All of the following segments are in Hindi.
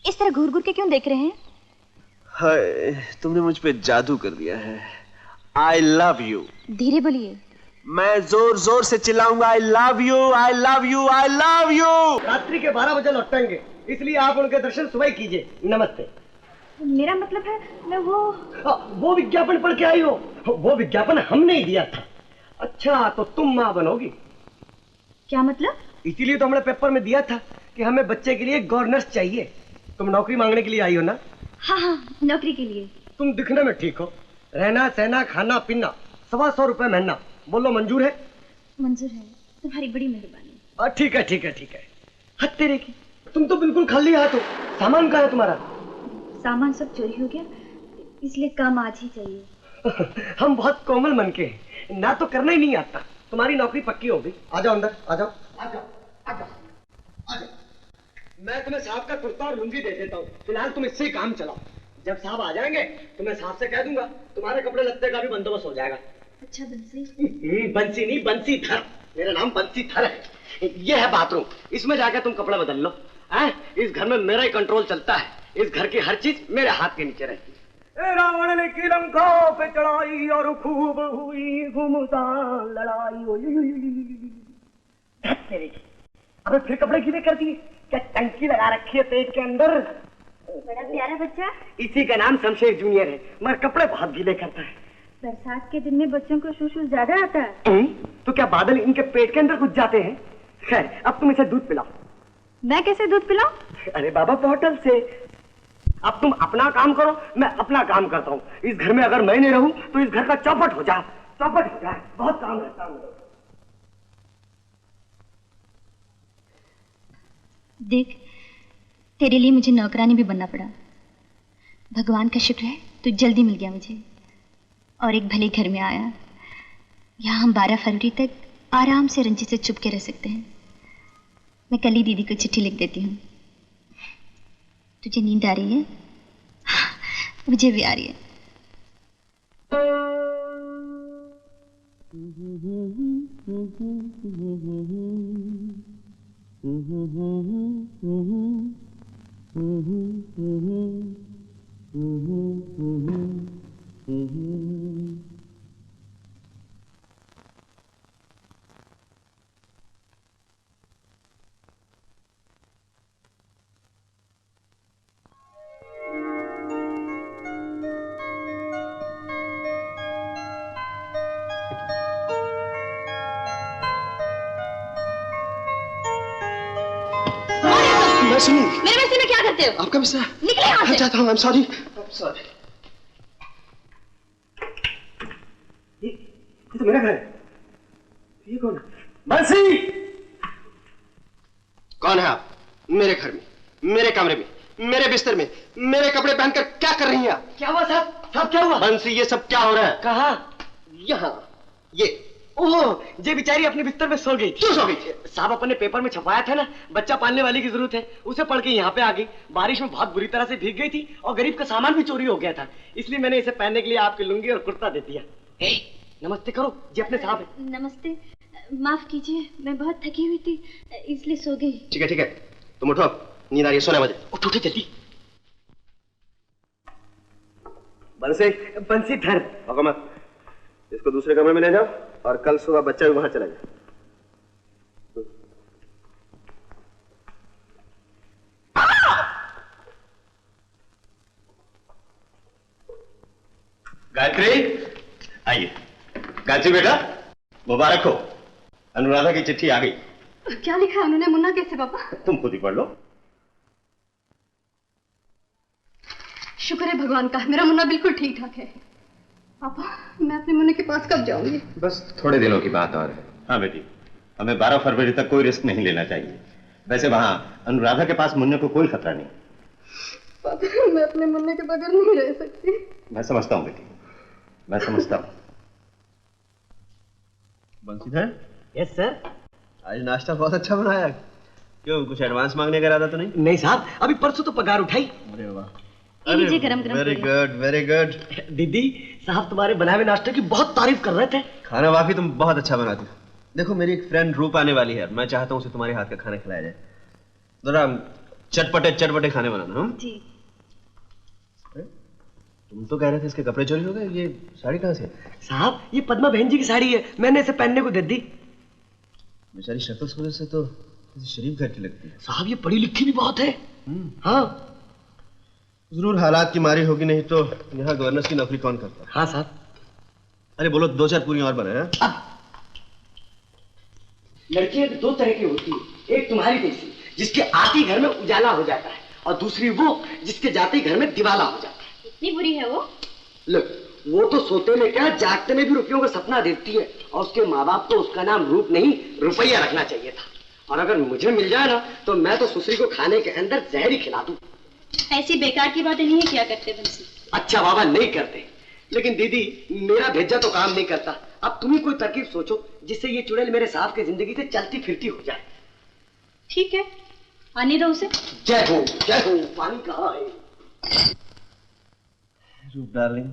इस तरह घूर घूर के क्यों देख रहे हैं? हाय, तुमने मुझ पे जादू कर दिया है। I love you। धीरे बोलिए। मैं जोर जोर से चिल्लाऊंगा I love you, I love you, I love you। रात्रि के 12 बजे लौटेंगे, इसलिए आप उनके दर्शन सुबह कीजिए। नमस्ते। मेरा मतलब है मैं वो विज्ञापन पढ़ के आई हो? वो विज्ञापन हमने ही दिया था। अच्छा, तो तुम माँ बनोगी? क्या मतलब? इसीलिए तो हमने पेपर में दिया था कि हमें बच्चे के लिए गवर्नर्स चाहिए। तुम नौकरी मांगने के लिए आई हो ना? हाँ, नौकरी के लिए। तुम दिखने में ठीक हो, रहना सहना खाना पीना 125 रुपए महीना। बोलो मंजूर है? मंजूर है, तुम्हारी बड़ी मेहरबानी। ठीक है ठीक है ठीक है। हद तेरे की, तुम तो बिल्कुल खाली हाथ हो। सामान कहाँ है तुम्हारा? सामान सब चोरी हो गया, इसलिए काम आज ही चाहिए। हम बहुत कोमल मन के हैं, ना तो करना ही नहीं आता। तुम्हारी नौकरी पक्की हो गई। आ जाओ अंदर, आ जाओ आ जाओ आ जाओ आ जाओ। मैं तुम्हें साहब का कुर्ता और लुंगी दे देता हूँ। फिलहाल तुम इससे ही काम चलाओ। जब साहब आ जाएंगे तो मैं साहब से कह दूंगा, तुम्हारे कपड़े लत्ते का भी बंदोबस्त हो जाएगा। अच्छा बंसी? बंसी नहीं, बंसीधर। मेरा नाम बंसीधर है। ये है बाथरूम, इसमें जाकर तुम कपड़ा बदल लो। इस घर में मेरा ही कंट्रोल चलता है। इस घर की हर चीज मेरे हाथ के नीचे रहती है। रावण ने की लंका पे चढ़ाई और खूब हुई घुमसान लड़ाई। अबे फिर कपड़े गीले कर दिए? क्या टंकी लगा रखी है पेट के अंदर? बड़ा प्यारा बच्चा। इसी का नाम शमशेर जूनियर है, मगर कपड़े बहुत गीले करता है। बरसात के दिन में बच्चों को शूशू ज्यादा आता है। तो क्या बादल इनके पेट के अंदर घुस जाते हैं? खैर, अब तुम इसे दूध पिलाओ। मैं कैसे दूध पिलाऊं? अरे बाबा, बॉटल से। अब तुम अपना काम करो, मैं अपना काम करता हूँ। इस घर में अगर मैं नहीं रहूं तो इस घर का चौपट हो जाए, चौपट हो जाए। बहुत काम रहता है। देख, तेरे लिए मुझे नौकरानी भी बनना पड़ा। भगवान का शुक्र है तू जल्दी मिल गया मुझे और एक भले घर में आया। यहाँ हम 12 फरवरी तक आराम से रंजी से चुप के रह सकते हैं। मैं कल ही दीदी को चिट्ठी लिख देती हूँ। तुझे नींद आ रही है? मुझे भी आ रही है। मेरे बस्ती में क्या करते हो? आपका बिस्तर? निकले यहाँ से। जाता हूँ। I'm sorry। ये तो मेरा घर है। ये कौन है? बंसी! कौन है आप? मेरे घर में, मेरे कमरे में, मेरे बिस्तर में, मेरे कपड़े पहनकर क्या कर रही हैं आप? क्या हुआ साहब? साहब क्या हुआ? बंसी, ये सब क्या हो रहा है? कहाँ? यहाँ। ये ओह, ये बेचारी अपने बिस्तर में सो गई थी। क्यों सो गई? साहब, अपने पेपर में छपाया था ना, बच्चा पालने वाली की जरूरत है, उसे पढ़ के यहाँ पे आ गई। बारिश में बहुत बुरी तरह से भीग गई थी और गरीब का सामान भी चोरी हो गया था, इसलिए मैंने इसे पहनने के लिए आपकी लुंगी और कुर्ता दे दिया। नमस्ते करो जी अपने साहब है। नमस्ते। माफ कीजिए, मैं बहुत थकी हुई थी इसलिए सो गई। ठीक है, तुम उठो, नींद आ रही है, सोने बजे। उठो जल्दी। बंसी धर। मत, इसको दूसरे कमरे में ले जाओ और कल सुबह बच्चा भी वहां चला जाए। गायत्री, आइए। गायत्री बेटा, मुबारक हो, अनुराधा की चिट्ठी आ गई। क्या लिखा है उन्होंने? मुन्ना कैसे पापा? तुम खुद ही पढ़ लो। शुक्र है भगवान का, मेरा मुन्ना बिल्कुल ठीक ठाक है। पापा, मैं अपने मुन्ने के पास कब जाऊंगी? बस थोड़े दिनों की बात और है। हाँ बेटी, हमें 12 फरवरी तक कोई रिस्क नहीं लेना चाहिए। वैसे वहां अनुराधा के पास मुन्ने को कोई खतरा नहीं। पापा, मैं अपने मुन्ने के बगैर नहीं रह सकती। मैं समझता हूँ बेटी, मैं समझता हूँ। बंसीधर। Yes sir. आज नाश्ता बहुत अच्छा बनाया। क्यों, कुछ एडवांस मांगने का इरादा तो नहीं? नहीं साहब, अभी परसों तो पगार उठाई। अरे वाह, गरम गरम। Very good, very good. दीदी, साहब तुम्हारे बनाए हुए नाश्ते की बहुत तारीफ कर रहे थे। खाना वाकई तुम बहुत अच्छा बनाती हो। देखो, मेरी एक फ्रेंड रूप आने वाली है, मैं चाहता हूँ उसे तुम्हारे हाथ का खाना खिलाया जाए। जरा चटपटे चटपटे खाने बनाना। हम जी। तुम तो कह रहे थे इसके कपड़े चोरी हो गए, ये साड़ी कहाँ से? साहब ये पद्मा बहन जी की साड़ी है, मैंने इसे पहनने को दे दी। बेचारी शक्ल सूरत से तो शरीफ घर की लगती है। साहब ये पढ़ी लिखी भी बहुत है। हाँ जरूर हालात की मारी होगी, नहीं तो यहाँ गवर्नर की नौकरी कौन करता? हाँ साहब। अरे बोलो, 2-4 पूरी और बनाए। लड़कियां दो तरह की होती है, एक तुम्हारी जैसी जिसके आते ही घर में उजाला हो जाता है, और दूसरी वो जिसके जाते ही घर में दिवाला हो जाता है। इतनी बुरी है वो? लो, वो तो सोते में क्या जागते में भी रुपयों का सपना देखती है, और उसके माँ बाप को उसका नाम रूप नहीं रुपया रखना चाहिए था। और अगर मुझे मिल जाए ना तो मैं तो सुसरी को खाने के अंदर जहर ही खिला दूं। ऐसी बेकार की बातें नहीं किया करते बंसी। अच्छा बाबा नहीं करते, लेकिन दीदी मेरा भेजा तो काम नहीं करता। अब तुम ही कोई तरकीब सोचो जिससे ये चुड़ैल मेरे साहब की जिंदगी से चलती फिरती हो जाए। ठीक है, आने दो उसे। जय हो जय हो। पानी कहाँ है? रूप डार्लिंग,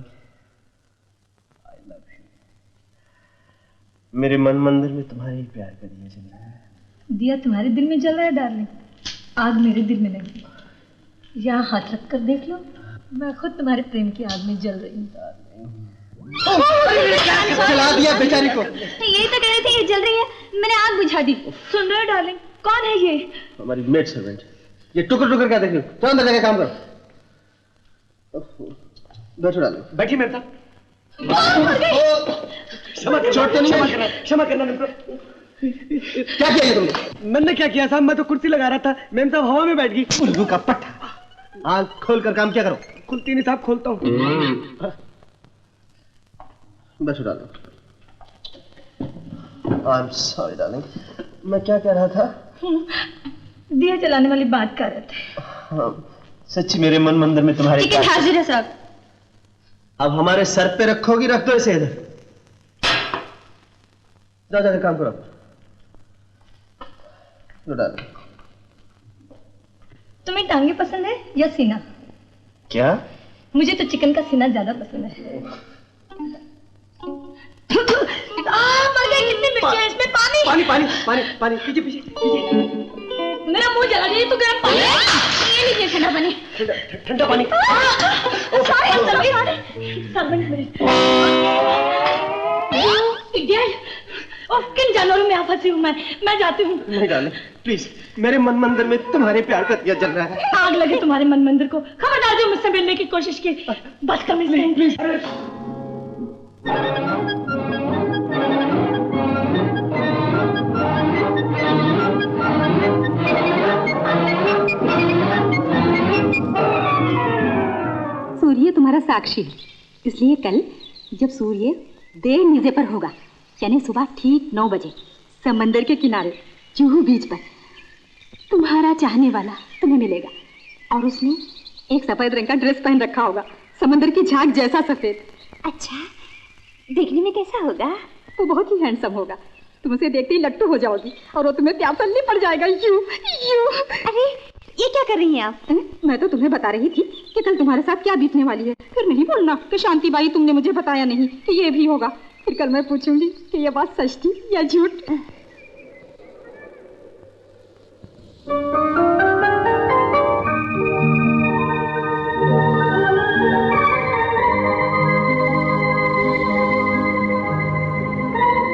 आई लव यू। मेरे मन मंदिर में तुम्हारे ही प्यार का दिया जल रहा है। दिया तुम्हारे दिल में जल रहा है डार्लिंग, आग मेरे दिल में नहीं। यहाँ हाथ रख कर देख लो, मैं खुद तुम्हारे प्रेम की आग में जल रही हूँ। जला दिया बेचारी को। यही तो कह रहे थे ये जल रही है, मैंने आग बुझा दी। सुन रहे हो डार्लिंग, कौन है ये? हमारी मेड सर्वेंट। ये टुकर टुकर क्या देख रही हो? तो अंदर जाके काम करो। बैठो डालो। बैठी मेरे साथ। क्षमा करना मेरे को। क्या किया ये तुमने? मैंने क्या किया साहब, मैं तो कुर्सी लगा रहा था, मैम साहब हवा में बैठ गई। उल्लू का पट्टा। आँख खोल कर काम क्या करो। खुलती नहीं साहब, खोलता हूँ। बैठो डालो। आई एम सॉरी डार्लिंग, मैं क्या कह रहा था? दिया जलाने वाली बात कर रहे थे। हाँ, सच्ची मेरे मन मंदिर में तुम्हारे टिकट हाजिर है साहब। अब हमारे सर पे रखोगी, रख दो इसे इधर। जाओ जाकर काम करो। लो डालो। तुम्हें टांगे पसंद है या सीना? क्या? मुझे तो चिकन का सीना ज्यादा पसंद है। कितने मिर्ची है इसमें? पानी पानी पानी पानी पानी। पीछे पीछे पीछे। मेरा मुंह जला रही है, तो गर्म पानी। ये लीजिए ठंडा पानी। ठंडा पानी। किन जानवरों में फंसी हूँ मैं जाती हूँ। नहीं डार्लिंग, प्लीज, मेरे मन मंदिर में तुम्हारे प्यार का दिया जल रहा है। आग लगे तुम्हारे मन मंदिर को। खबरदार जो मुझसे मिलने की कोशिश की, बदतमीज नहीं। प्लीज। सूर्य तुम्हारा साक्षी है, इसलिए कल जब सूर्य देर नीचे पर होगा, यानी सुबह ठीक 9 बजे समंदर के किनारे जुहू बीच पर तुम्हारा चाहने वाला तुम्हें मिलेगा, और उसने एक सफेद रंग का ड्रेस पहन रखा होगा, समंदर की झाग जैसा सफेद। अच्छा, देखने में कैसा होगा? वो बहुत ही हैंडसम होगा। तुम उसे देखते ही लट्टू हो जाओगी और वो तुम्हें प्यार करने पड़ जाएगा। You you. अरे ये क्या कर रही हैं आप? मैं तो तुम्हें बता रही थी कि कल तुम्हारे साथ क्या बीतने वाली है। फिर नहीं बोलना कि शांति बाई तुमने मुझे बताया नहीं कि ये भी होगा। फिर कल मैं पूछूंगी कि ये बात सच थी या झूठ।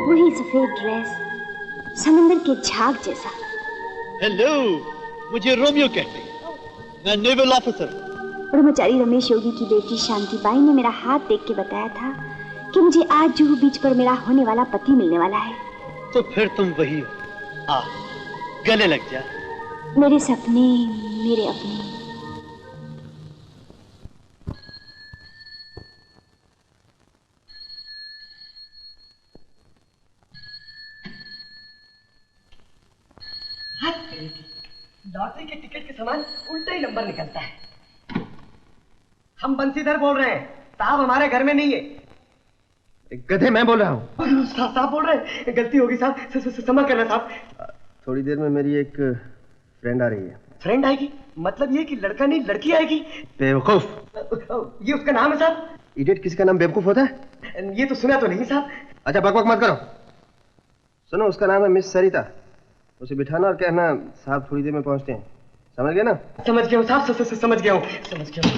वही सफेद ड्रेस, समंदर के झाग जैसा। हेलो, मुझे रोमियो कहते हैं, मैं नेवल ऑफिसर। ब्रह्मचारी रमेश योगी की बेटी शांति बाई ने मेरा हाथ देख के बताया था कि मुझे आज जुहू बीच पर मेरा होने वाला पति मिलने वाला है। तो फिर तुम वही हो। आ, गले लग जा। मेरे सपने, मेरे अपने। लॉटरी के टिकट के समान उल्टा ही नंबर निकलता है। हम बंसीधर बोल रहे हैं, साहब हमारे घर में नहीं है। गधे, मैं बोल रहा हूँ। साहब बोल रहे हैं, गलती होगी साहब, क्षमा करना साहब। थोड़ी देर में मेरी एक फ्रेंड आ रही है। फ्रेंड आएगी? मतलब ये कि लड़का नहीं लड़की आएगी? बेवकूफ। ये उसका नाम है साहब? इडियट किसी का नाम बेवकूफ होता है? ये तो सुना तो नहीं साहब। अच्छा बकबक मत करो। सुनो, उसका नाम है मिस सरिता। उसे बिठाना और कहना साहब थोड़ी देर में पहुंचते हैं। समझ गए ना? समझ गया हूँ साहब, समझ गया हूँ, समझ गया हूँ।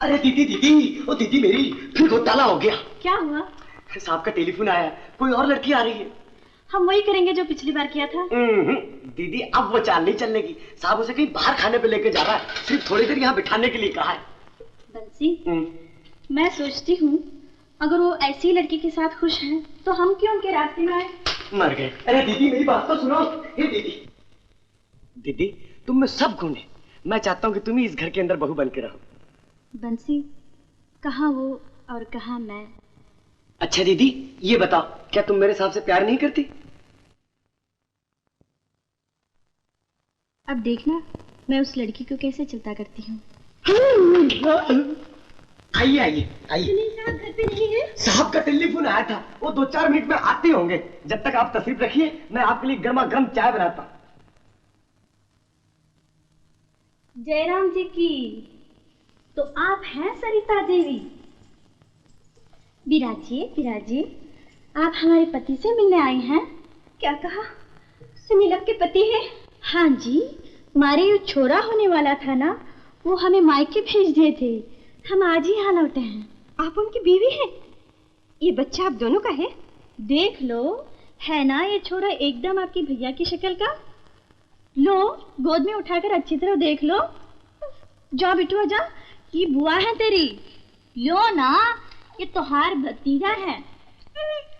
अरे दीदी दीदी, ओ दीदी मेरी, फिर घोटाला हो गया। क्या हुआ? साहब का टेलीफोन आया, कोई और लड़की आ रही है। हम वही करेंगे जो पिछली बार किया था। दीदी अब वो चाल नहीं चलने की। साहब उसे कहीं बाहर खाने पे लेके जा रहा है, सिर्फ थोड़ी देर यहाँ बिठाने के लिए कहा है। बंसी, मैं सोचती हूँ अगर वो ऐसी लड़की के साथ खुश हैं तो हम क्यों उनके रास्ते में आए? मर गए। अरे दीदी मेरी बात तो सुनो। ये दीदी दीदी, तुम में सब गुण है, मैं चाहता हूँ कि तुम ही इस घर के अंदर बहू बन के रहो। बंसी, कहाँ वो और कहाँ मैं? अच्छा दीदी ये बताओ, क्या तुम मेरे साहब से प्यार नहीं करती? अब देखना मैं उस लड़की को कैसे चिंता करती हूँ। आइए आइए आइए। साहब घर पे नहीं है? साहब का टेलीफोन आया था, वो 2-4 मिनट में आते होंगे। जब तक आप तशरीफ रखिए, मैं आपके लिए गर्मा गर्म चाय बनाता हूँ। जयराम जी की, तो आप हैं सरिता देवी? विराजिए विराजिए, आप हमारे पति से मिलने आई हैं? क्या कहा? सुनीलक के पति हैं? हाँ जी, हमारे जो छोरा होने वाला था ना, वो हमें मायके भेज दिए थे, हम आज ही यहाँ लौटे हैं। आप उनकी बीवी हैं? ये बच्चा आप दोनों का है? देख लो, है ना ये छोरा एकदम आपकी भैया की शक्ल का। लो गोद में उठाकर अच्छी तरह देख लो। जा बिटुआ जा, ये बुआ है तेरी। लो ना, ये तोहार भतीजा है।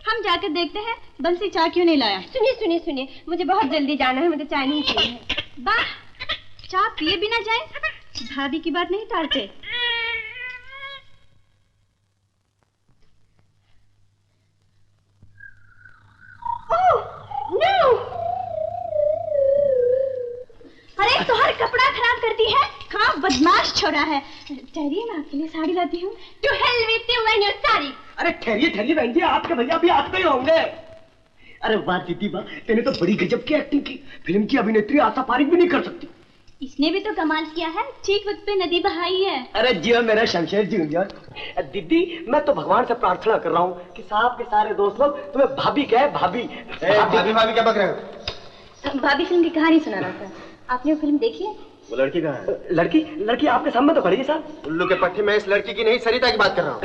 हम जाकर देखते हैं बंसी चाय क्यों नहीं लाया। सुनिए सुनिए सुनिए, मुझे बहुत जल्दी जाना है, मुझे चाय नहीं चाहिए। वाह, चाय पिए बिना जाए? भाभी की बात नहीं टालते। अरे तुम्हारा कपड़ा खराब करती है, कहाँ बदमाश छोड़ा है। ठहरिए, मैं आपके लिए साड़ी लाती हूँ। To hell with you and your sari. अरे ठहरिए ठहरिए बहन जी, आपके भैया भी आते ही होंगे। अरे वाह दीदी वाह, तेने तो बड़ी गजब की एक्टिंग की। फिल्म की अभिनेत्री आशा पारिक भी नहीं कर सकती। इसने भी तो कमाल किया है, ठीक वक्त पे नदी बहाई है। अरे जियो मेरा शमशेर जूनियर। दीदी मैं तो भगवान से प्रार्थना कर रहा हूँ कि साहब के सारे दोस्त लोग तुम्हें भाभी कहे। भाभी भाभी भाभी क्या बक रहे हो? भाभी फिल्म की कहानी सुना रहा था। आपने वो फिल्म देखी है? वो लड़की कहाँ है? लड़की लड़की आपके सामने तो खड़ी है साहब। उल्लू के पट्टी में इस लड़की की नहीं, सरिता की बात कर रहा हूँ।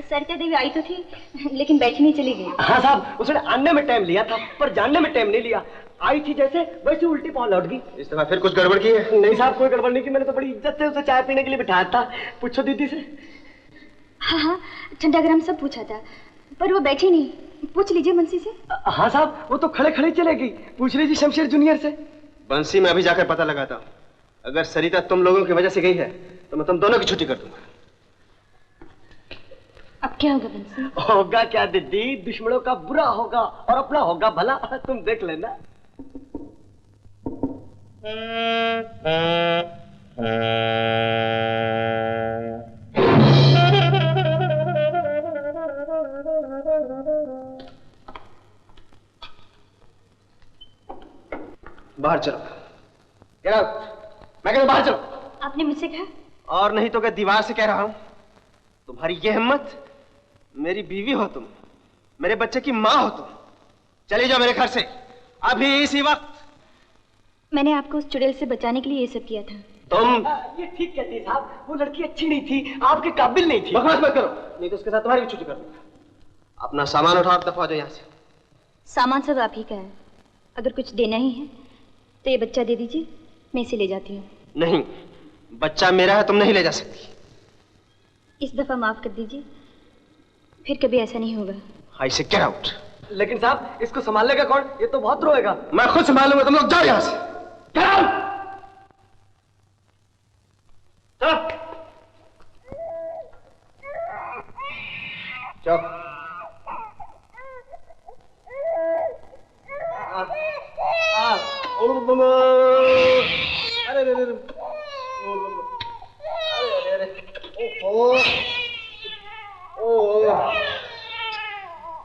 सरिता देवी आई तो थी, लेकिन बैठी नहीं, चली गई। हाँ साहब, उसने आने में टाइम लिया था पर जानने में टाइम नहीं लिया। आई थी जैसे वैसे उल्टी पाँव लौट गई। इस दफा फिर कुछ गड़बड़ की है? नहीं साहब, कोई गड़बड़ नहीं की। मैंने तो बड़ी इज्जत से उसे चाय पीने के लिए बिठाया था। पूछो दीदी से। हाँ हाँ, ठंडा गरम सब पूछा था, पर वो बैठी नहीं। पूछ लीजिए बंसी से। हाँ साहब, वो तो खड़े खड़े चले गई। पूछ लीजिए शमशेर जूनियर से। बंसी मैं अभी जाकर पता लगाता हूँ। अगर सरिता तुम लोगों की वजह से गई है तो मैं तुम दोनों की छुट्टी कर दूंगा। अब क्या होगा बंसी? होगा क्या दीदी, दुश्मनों का बुरा होगा और अपना होगा भला। तुम देख लेना। बाहर चलो। Get out। मैं कहता हूं बाहर चलो। आपने मुझसे कहा? और नहीं तो क्या दीवार से कह रहा हूं। तुम्हारी ये हिम्मत, मेरी बीवी हो तुम, मेरे बच्चे की माँ हो तुम। चली जाओ मेरे घर से अभी इसी वक्त। मैंने आपको उस चुड़ैल से बचाने के लिए ये सब किया था। तुम ये ठीक कहती है साहब, वो लड़की अच्छी नहीं थी, आपके काबिल नहीं थी। बकवास मत करो, नहीं तो उसके साथ तुम्हारी भी छुट्टी कर दूंगा। अपना सामान उठाओ और दफा हो जाओ यहाँ से। सामान सब आप ही का है, अगर कुछ देना ही है तो ये बच्चा दे दीजिए, मैं इसे ले जाती हूँ। नहीं, बच्चा मेरा है, तुम नहीं ले जा सकती। इस दफा माफ कर दीजिए, फिर कभी ऐसा नहीं होगा। आई से गेट आउट। लेकिन साहब इसको संभालने का कौन? ये तो बहुत रोएगा। मैं खुद संभालूंगा, तुम लोग जाओ यहाँ से। Get out. चलो अरे अरे अरे अरे ओ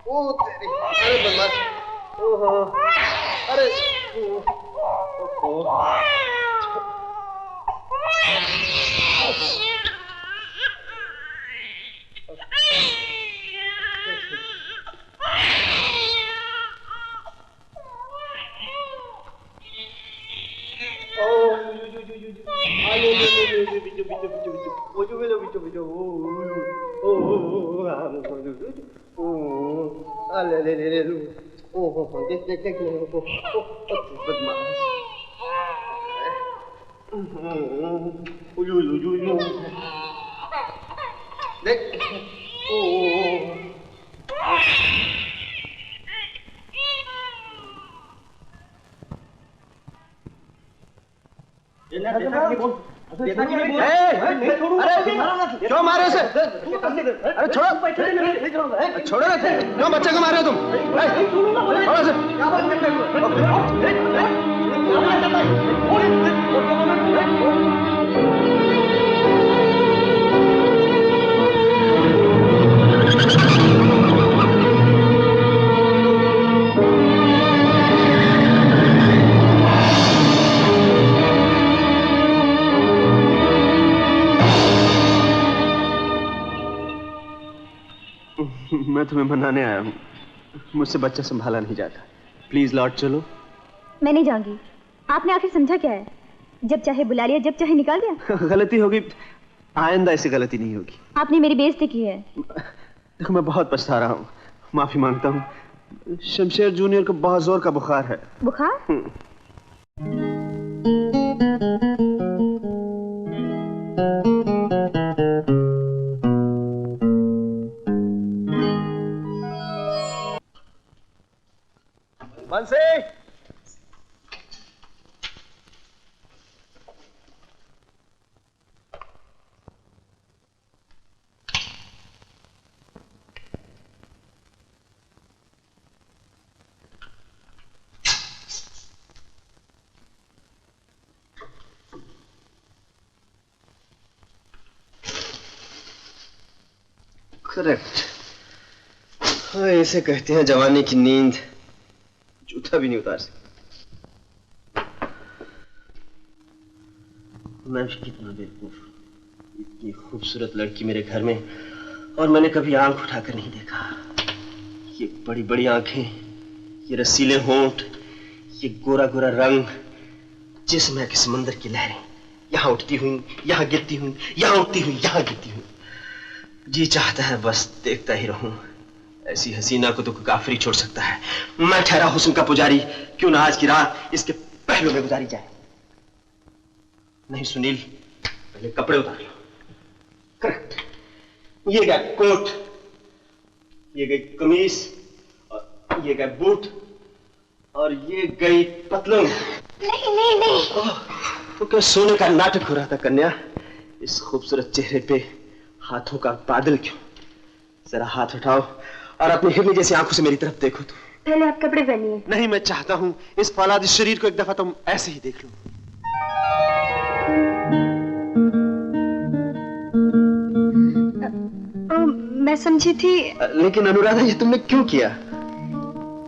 ओ तेरी, अरे बदमाश, ओहो, अरे ओहो, क्यों मारे उसे? अरे छोड़ो, छोड़ो ना, क्यों बच्चे को मारे हो तुम? छोड़ो उसे। मैं तुम्हें मनाने आया हूँ। मुझसे बच्चा संभाला नहीं जाता। प्लीज लौट चलो। मैं नहीं जाऊंगी। आपने आखिर समझा क्या है? जब चाहे बुला लिया, जब चाहे निकाल दिया। गलती होगी, आइंदा ऐसी गलती नहीं होगी। आपने मेरी बेइज्जती की है। देखो मैं बहुत पछता रहा हूँ, माफी मांगता हूँ। शमशेर जूनियर को बहुत जोर का बुखार है। बुखार? बंसी! करेक्ट। हाँ, इसे कहते हैं जवानी की नींद। जूता भी नहीं उतार सकता। मैं भी कितना बेवकूफ। इतनी खूबसूरत लड़की मेरे घर में और मैंने कभी आंख उठाकर नहीं देखा। ये बड़ी बड़ी आंखें, ये रसीले होंठ, ये गोरा गोरा रंग, जिसमें कि समंदर की लहरें, यहां उठती हुई, यहां गिरती हुई, यहां उठती हुई, यहां गिरती हुई। जी चाहता है बस देखता ही रहूं। ऐसी हसीना को तो काफिर छोड़ सकता है। मैं ठहरा हुस्न का पुजारी, क्यों ना आज की रात इसके पहलू में गुजारी जाए। नहीं सुनील, पहले कपड़े उतार लो। करेक्ट। ये गया कोट, ये गई कमीज, और ये गए बूट, और ये गई पतलून। नहीं नहीं नहीं। तो क्या सोने का नाटक हो रहा था कन्या? इस खूबसूरत चेहरे पे हाथों का बादल क्यों? जरा हाथ उठाओ और अपनी हिरनी जैसी आंखों से मेरी तरफ देखो। तो पहले आप कपड़े पहनिए। नहीं, मैं चाहता हूं इस फौलादी शरीर को एक दफा तुम ऐसे ही देख लो। मैं समझी थी। लेकिन अनुराधा, ये तुमने क्यों किया?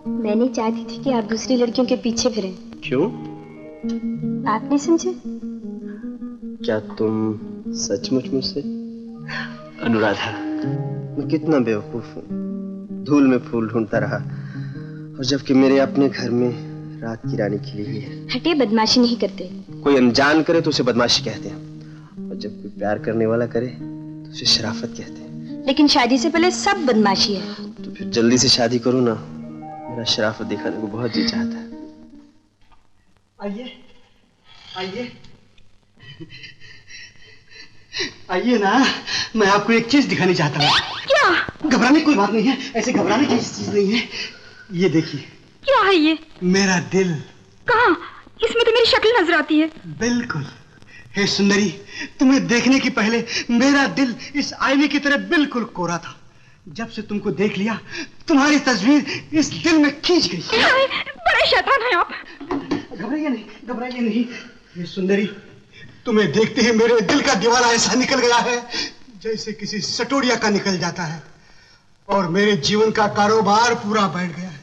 मैंने चाहती थी कि आप दूसरी लड़कियों के पीछे फिरें। क्यों? आप नहीं समझे? क्या तुम सचमुच मुझसे? अनुराधा, मैं कितना बेवकूफ हूँ। धूल में फूल ढूंढता रहा, और जबकि मेरे अपने घर में रात की रानी खिली हुई है। हटे, बदमाशी नहीं करते। कोई अनजान करे तो उसे बदमाशी कहते हैं, और जब कोई प्यार करने वाला करे तो उसे शराफत कहते हैं। लेकिन शादी से पहले सब बदमाशी है। तो फिर जल्दी से शादी करो ना। मेरा शराफत दिखाने को बहुत जी चाहता है। आइए आइए आइए ना, मैं आपको एक चीज दिखानी चाहता हूँ। क्या? घबराने की कोई बात नहीं है, ऐसे घबराने की चीज नहीं है। ये देखिए। क्या है ये? मेरा दिल। कहाँ? इसमें तो मेरी शक्ल नजर आती है। बिल्कुल। हे सुंदरी, तुम्हें देखने की पहले मेरा दिल इस आईने की तरह बिल्कुल कोरा था। जब से तुमको देख लिया, तुम्हारी तस्वीर इस दिल में खींच गई। बड़े शैतान हैं आप। घबराइए नहीं, घबराइए नहीं। हे सुंदरी, तुम्हें देखते ही मेरे दिल का दीवाना ऐसा निकल गया है जैसे किसी सटोरिया का निकल जाता है, और मेरे जीवन का कारोबार पूरा बैठ गया है।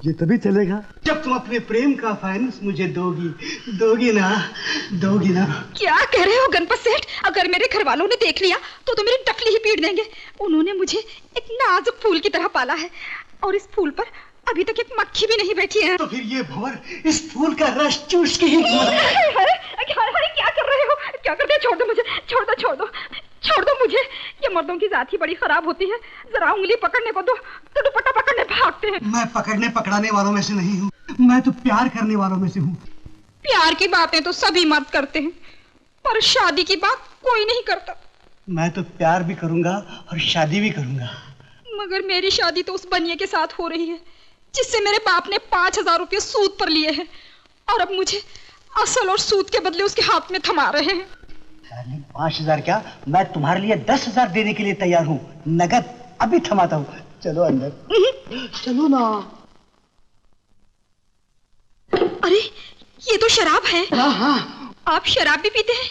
ये तभी चलेगा जब तुम अपने प्रेम का फाइनेंस मुझे दोगी ना। क्या कह रहे हो गणपत सेठ? अगर मेरे घर वालों ने देख लिया तो मेरी टकली ही पीट देंगे। उन्होंने मुझे एक नाजुक फूल की तरह पाला है, और इस फूल पर अभी तक एक मक्खी भी नहीं बैठी है। तो फिर ये भंवर इस फूल का रस चूस के ही अरे क्या कर रहे हो? क्या करते हो? छोड़ दो मुझे, छोड़ दो, छोड़ दो, छोड़ दो मुझे। ये मर्दों की जात ही बड़ी खराब होती है। जरा उंगली पकड़ने को दो तो दुपट्टा पकड़ने भागते हैं। मैं पकड़ने पकड़ाने वालों में से नहीं हूँ, मैं तो प्यार करने वालों में से हूँ। प्यार की बातें तो सभी मर्द करते हैं, पर शादी की बात कोई नहीं करता। मैं तो प्यार भी करूंगा और शादी भी करूंगा। मगर मेरी शादी तो उस बनिए के साथ हो रही है जिससे मेरे बाप ने 5,000 रुपये सूद पर लिए हैं, और अब मुझे असल और सूद के बदले उसके हाथ में थमा रहे हैं। 5,000 क्या, मैं तुम्हारे लिए 10,000 देने के लिए तैयार हूँ, नगद अभी थमाता हूँ। चलो अंदर। चलो ना। अरे ये तो शराब है। हाँ हाँ। आप शराब भी पीते हैं?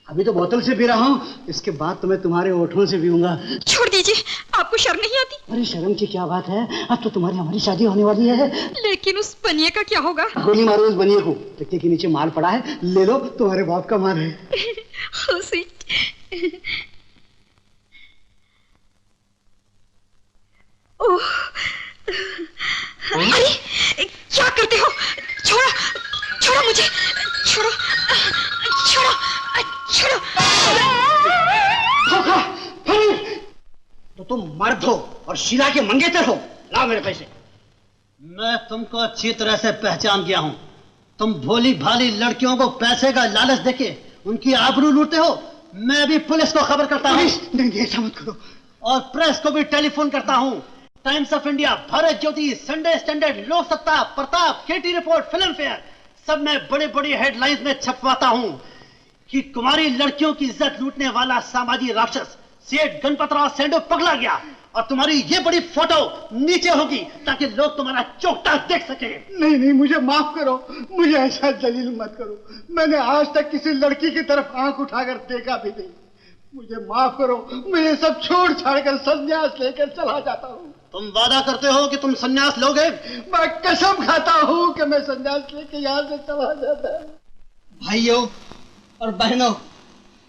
अभी तो बोतल से पी रहा हूँ, इसके बाद तो मैं तुम्हारे होठों से पीऊंगा। छोड़ दीजिए, आपको शर्म नहीं आती? अरे शर्म की क्या बात है, अब तो तुम्हारी हमारी शादी होने वाली है। लेकिन उस बनिए का क्या होगा? गोली मारो उस बनिए को, तकिए के नीचे माल पड़ा है, ले लो, तुम्हारे बाप का माल है। ओह, अरे क्या करते हो? छोड़ो, छोड़ो मुझे, छोड़ो, छोड़ो, छोड़ो। तो तुम मर्द हो और शीला के मंगेतर हो, लाओ मेरे पैसे। मैं तुमको अच्छी तरह से पहचान गया हूँ। तुम भोली भाली लड़कियों को पैसे का लालच देके उनकी आबरू लूटते हो। मैं भी पुलिस को खबर करता हूँ। नहीं, ऐसा मत करो। और प्रेस को भी टेलीफोन करता हूँ। Times of India, Bharat Jyoti, Sunday standard, लोक सत्ता, प्रताप, केटी रिपोर्ट, फिल्म फेयर, सब में बड़ी बड़ी हेडलाइंस में छपवाता हूँ कि कुमारी लड़कियों की इज्जत लूटने वाला सामाजिक राक्षस सेठ गणपतराव सेंडो पकड़ा गया, और तुम्हारी ये बड़ी फोटो नीचे होगी ताकि लोग तुम्हारा चौकटा देख सके। नहीं नहीं, मुझे माफ करो, मुझे ऐसा जलील मत करो। मैंने आज तक किसी लड़की की तरफ आंख उठाकर देखा भी नहीं। मुझे माफ करो, मैं ये सब छोड़ छाड़ कर संन्यास लेकर चला जाता हूँ। तुम वादा करते हो कि तुम संन्यास लोगे? मैं कसम खाता हूँ कि मैं संन्यास लेके यहाँ से चला जाता। भाइयों और बहनों,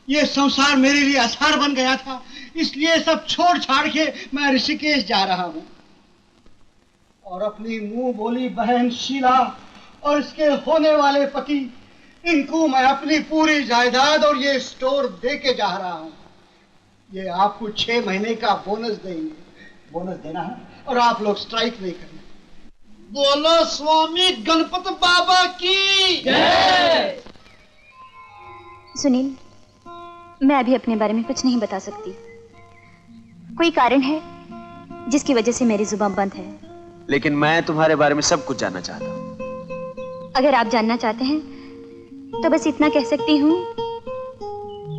ये संसार मेरे लिए आसार बन गया था, इसलिए सब छोड़ छाड़ के मैं ऋषिकेश जा रहा हूँ, और अपनी मुंह बोली बहन शीला और इसके होने वाले पति, इनको मैं अपनी पूरी जायदाद और ये स्टोर दे के जा रहा हूँ। ये आपको 6 महीने का बोनस देंगे। बोनस देना है और आप लोग स्ट्राइक नहीं करना। बोलो स्वामी गणपत बाबा की जय। सुनील, मैं अभी अपने बारे में कुछ नहीं बता सकती। कोई कारण है जिसकी वजह से मेरी जुबान बंद है। लेकिन मैं तुम्हारे बारे में सब कुछ जानना चाहता हूँ। अगर आप जानना चाहते हैं तो बस इतना कह सकती हूँ,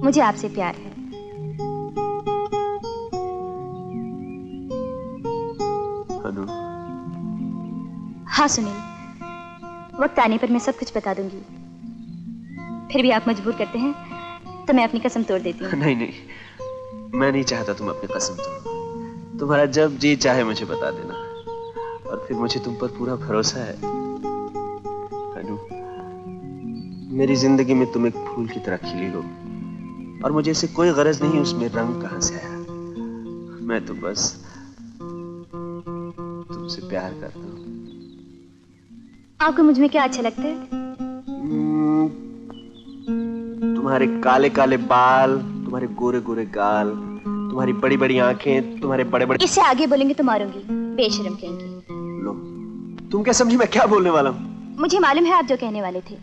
मुझे आपसे प्यार है। अनु। हाँ सुनील, वक्त आने पर मैं सब कुछ बता दूंगी। फिर भी आप मजबूर करते हैं तो मैं अपनी कसम तोड़ देती हूँ। नहीं नहीं, मैं नहीं चाहता तुम अपनी कसम तोड़ो। तुम्हारा जब जी चाहे मुझे बता देना, और फिर मुझे तुम पर पूरा भरोसा है। अनु, मेरी जिंदगी में तुम एक फूल की तरह खिली हो, और मुझे इससे कोई गरज नहीं उसमें रंग कहां से आया। मैं तो बस तुमसे प्यार करता हूँ। आपको मुझ में क्या अच्छा लगता है? तुम्हारे काले काले बाल, तुम्हारे गोरे गोरे गाल, तुम्हारी बड़ी बड़ी आंखें, तुम्हारे बड़े बड़े। इससे आगे बोलेंगे तो मारूंगी, बेशर्म कहेंगे। लो, तुम क्या समझी मैं क्या बोलने वाला हूँ? मुझे मालूम है आप जो कहने वाले थे।